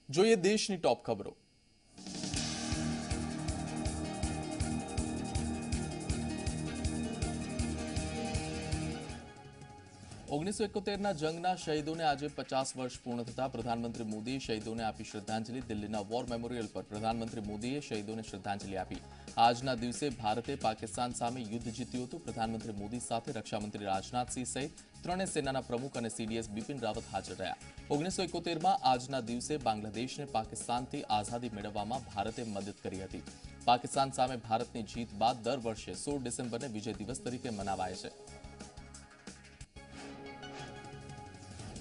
જોઈએ દેશની ટોપ ખબરો। 1971ના જંગના શહીદોને આજે 50 વર્ષ પૂર્ણ થતા પ્રધાનમંત્રી મોદીએ શહીદોને આપી શ્રદ્ધાંજલિ। દિલ્હીના વોર મેમોરિયલ પર પ્રધાનમંત્રી મોદીએ શહીદોને શ્રદ્ધાંજલિ આપી। આજના દિવસે ભારતે પાકિસ્તાન સામે યુદ્ધ જીત્યું હતું। પ્રધાનમંત્રી મોદી સાથે રક્ષામંત્રી રાજનાથસિંહ સહિત ત્રણેય સેનાના પ્રમુખ અને સીડીએસ બિપિન રાવત હાજર રહ્યા। 1971માં આજના દિવસે બાંગ્લાદેશને પાકિસ્તાનથી આઝાદી મેળવવામાં ભારતે મદદ કરી હતી। પાકિસ્તાન સામે ભારતની જીત બાદ દર વર્ષે 16 ડિસેમ્બરને વિજય દિવસ તરીકે મનાવાય છે।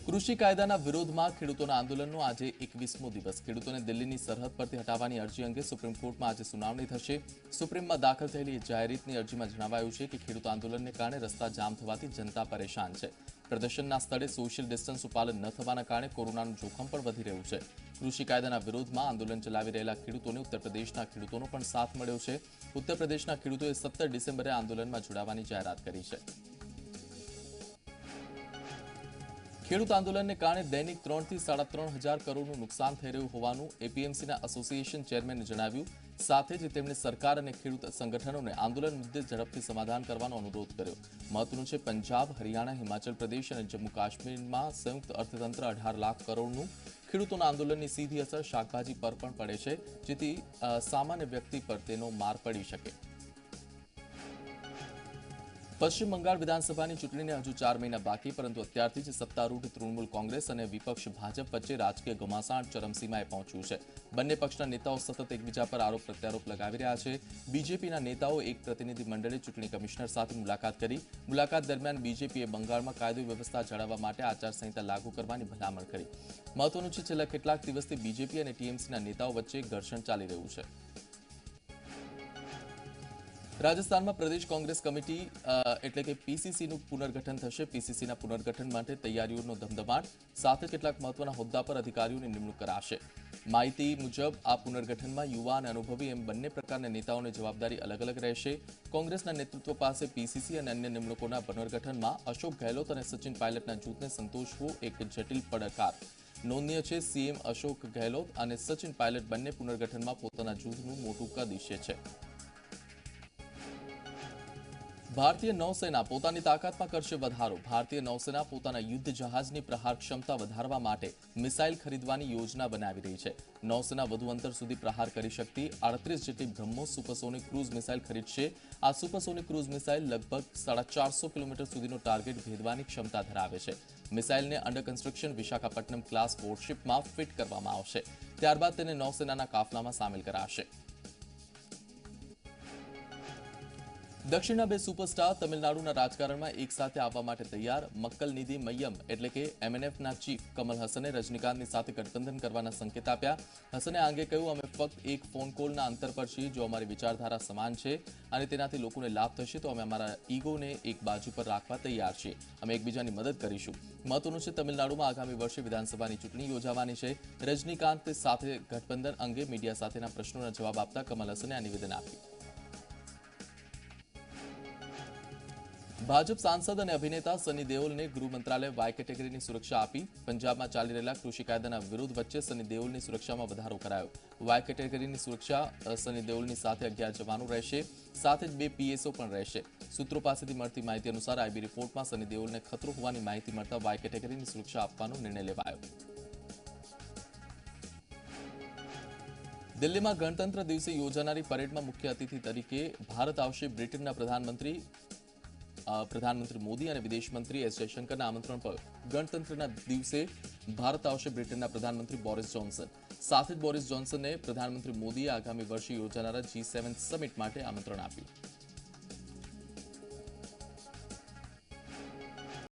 કૃષિ કાયદાના વિરોધમાં ખેડૂતોના આંદોલનનો આજે 21મો દિવસ। ખેડૂતોને દિલ્હીની સરહદ પરથી હટાવવાની અરજી અંગે સુપ્રીમ કોર્ટમાં આજે સુનાવણી થશે। સુપ્રીમમાં દાખલ થયેલી જાહેરહિતની અરજીમાં જણાવાયું છે કે ખેડૂત આંદોલનને કારણે રસ્તા જામ થવાથી જનતા પરેશાન છે। પ્રદર્શનના સ્થળે સોશિયલ ડિસ્ટન્સનું પાલન ન થવાના કારણે કોરોનાનું જોખમ પણ વધી રહ્યું છે। કૃષિ કાયદાના વિરોધમાં આંદોલન ચલાવી રહેલા ખેડૂતોને ઉત્તર પ્રદેશના ખેડૂતોનો પણ સાથ મળ્યો છે। ઉત્તર પ્રદેશના ખેડૂતોએ 17 ડિસેમ્બરે આંદોલનમાં જોડાવાની જાહેરાત કરી છે। ખેડૂત આંદોલનને કારણે દૈનિક 3 થી 3.5 હજાર કરોડનું નુકસાન થઈ રહ્યું હોવાનું એપીએમસીના એસોસિએશન ચેરમેને જણાવ્યું। સાથે જ તેમણે સરકાર અને ખેડૂત સંગઠનોને આંદોલન મુદ્દે ઝડપથી સમાધાન કરવાનો અનુરોધ કર્યો। મહત્વનું છે, પંજાબ, હરિયાણા, હિમાચલ પ્રદેશ અને જમ્મુ કાશ્મીરમાં સંયુક્ત અર્થતંત્ર 18 લાખ કરોડનું ખેડૂતોના આંદોલનની સીધી અસર શાકભાજી પર પણ પડે છે, જેથી સામાન્ય વ્યક્તિ પર તેનો માર પડી શકે। પશ્ચિમ બંગાળ વિધાનસભાની ચૂંટણીને હજુ 4 મહિના બાકી, પરંતુ અત્યારથી જ સત્તારૂઢ તૃણમૂલ કોંગ્રેસ અને વિપક્ષ ભાજપ વચ્ચે રાજકીય ઘમાસાણ ચરમસીમાએ પહોંચ્યું છે। બંને પક્ષના નેતાઓ સતત એકબીજા પર આરોપ પ્રત્યારોપ લગાવી રહ્યા છે। બીજેપીના નેતાઓ એક પ્રતિનિધિ મંડળે ચૂંટણી કમિશનર સાથે મુલાકાત કરી। મુલાકાત દરમિયાન બીજેપીએ બંગાળમાં કાયદો વ્યવસ્થા જાળવવા માટે આચારસંહિતા લાગુ કરવાની ભલામણ કરી। મહત્વનું છે, છેલ્લા કેટલાક દિવસથી બીજેપી અને ટીએમસીના નેતાઓ વચ્ચે ઘર્ષણ ચાલી રહ્યું છે। રાજસ્થાનમાં પ્રદેશ કોંગ્રેસ કમિટી એટલે કે પીસીસીનું પુનર્ગઠન થશે। પીસીસીના પુનર્ગઠન માટે તૈયારીઓનો ધમધમાટ, સાથે કેટલાક મહત્વના હોદ્દા પર અધિકારીઓની નિમણૂક કરાશે। માહિતી મુજબ આ પુનર્ગઠનમાં યુવા અને અનુભવી એમ બંને પ્રકારના નેતાઓની જવાબદારી અલગ અલગ રહેશે। કોંગ્રેસના નેતૃત્વ પાસે પીસીસી અને અન્ય નિમણૂકોના પુનર્ગઠનમાં અશોક ગહેલોત અને સચિન પાયલટના જૂથને સંતોષવું એક જટિલ પડકાર। નોંધનીય છે, સીએમ અશોક ગહેલોત અને સચિન પાયલટ બંને પુનર્ગઠનમાં પોતાના જૂથનું મોટું કદ ઈચ્છે છે। ભારતીય નૌસેના પોતાની તાકાતમાં કરશે વધારો। ભારતીય નૌસેના પોતાના યુદ્ધ જહાજની પ્રહાર ક્ષમતા વધારવા માટે મિસાઇલ ખરીદવાની યોજના બનાવી રહી છે। નૌસેના વધુ અંતર સુધી પ્રહાર કરી શકતી 38 જેટલી બ્રહ્મોસ સુપરસોનિક ક્રૂઝ મિસાઇલ ખરીદશે। આ સુપરસોનિક ક્રૂઝ મિસાઇલ લગભગ 450 કિલોમીટર સુધીનો ટાર્ગેટ ભેદવાની ક્ષમતા ધરાવે છે। મિસાઇલને અંડર કન્સ્ટ્રક્શન વિશાખાપટ્ટનમ ક્લાસ વોરશિપમાં ફિટ કરવામાં આવશે। ત્યારબાદ તેને નૌસેનાના કાફલામાં સામેલ કરાશે। દક્ષિણના બે સુપરસ્ટાર તમિલનાડુના રાજકારણમાં એક સાથે આવવા માટે તૈયાર। મક્કલ નિધિ મય્યમ એટલે કે એમએનએફના ચીફ કમલ હસને રજનીકાંતની સાથે ગઠબંધન કરવાના સંકેત આપ્યા। હસને આ અંગે કહ્યું, અમે ફક્ત એક ફોન કોલના અંતર પર છીએ। જો અમારી વિચારધારા સમાન છે અને તેનાથી લોકોને લાભ થશે તો અમે અમારા ઈગોને એક બાજુ પર રાખવા તૈયાર છીએ। અમે એકબીજાની મદદ કરીશું। મહત્વનું છે, તમિલનાડુમાં આગામી વર્ષે વિધાનસભાની ચૂંટણી યોજાવાની છે। રજનીકાંત સાથે ગઠબંધન અંગે મીડિયા સાથેના પ્રશ્નોના જવાબ આપતા કમલ હસને આ નિવેદન આપ્યું। ભાજપ સાંસદ અને અભિનેતા સની દેઓલને ગૃહ મંત્રાલય વાય કેટેગરીની સુરક્ષા આપી। પંજાબમાં ચાલી રહેલા કૃષિ કાયદાના વિરોધ વચ્ચે સની દેઓલની સુરક્ષામાં વધારો કરાયો। વાય કેટેગરીની સુરક્ષા સની દેઓલની સાથે 11 જવાનો રહેશે, સાથે જ 2 પીએસઓ પણ રહેશે। સૂત્રો પાસેથી મળતી માહિતી અનુસાર આઈબી રિપોર્ટમાં સની દેઓલને ખતરો હોવાની માહિતી મળતા વાય કેટેગરીની સુરક્ષા આપવાનો નિર્ણય લેવાયો। દિલ્હીમાં ગણતંત્ર દિવસે યોજાનારી પરેડમાં મુખ્ય અતિથિ તરીકે ભારત આવશે બ્રિટનના પ્રધાનમંત્રી મોદી અને વિદેશ મંત્રી એસ જયશંકરના આમંત્રણ પર ગણતંત્રના દિવસે ભારત આવશે બ્રિટનના પ્રધાનમંત્રી બોરિસ જોન્સન। સાથે જ બોરિસ જોન્સને પ્રધાનમંત્રી મોદીએ આગામી વર્ષે યોજાનારા G7 સમિટ માટે આમંત્રણ આપ્યું।